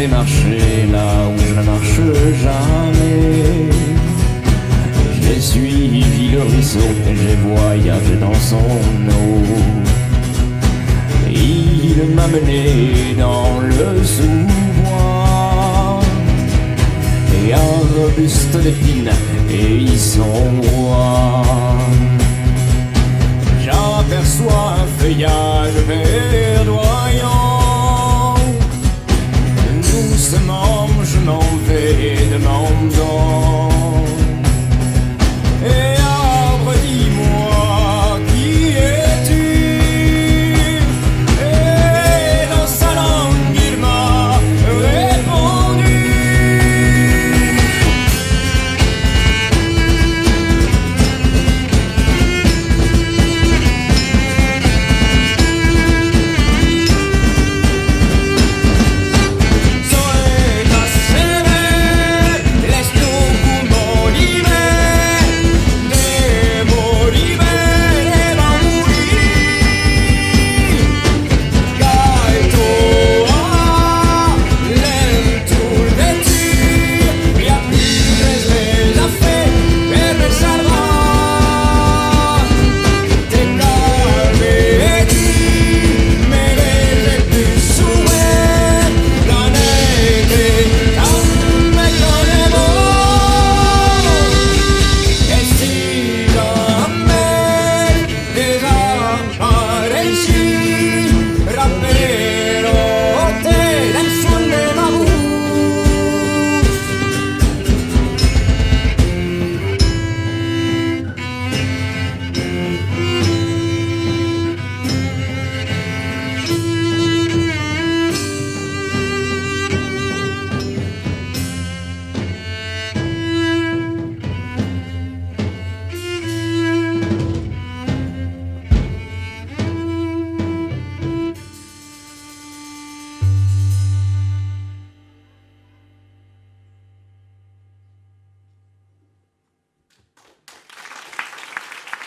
Marcher là où je ne marche jamais. J'ai suivi le ruisseau et j'ai voyagé dans son eau. Il m'a mené dans le sous-bois et arbuste d'épines et ils sont rois. J'aperçois un feuillage verdoyant. Doucement je m'en vais demandant. Et arbre, dis-moi, qui es-tu? Et dans sa langue il m'a répondu.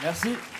Merci.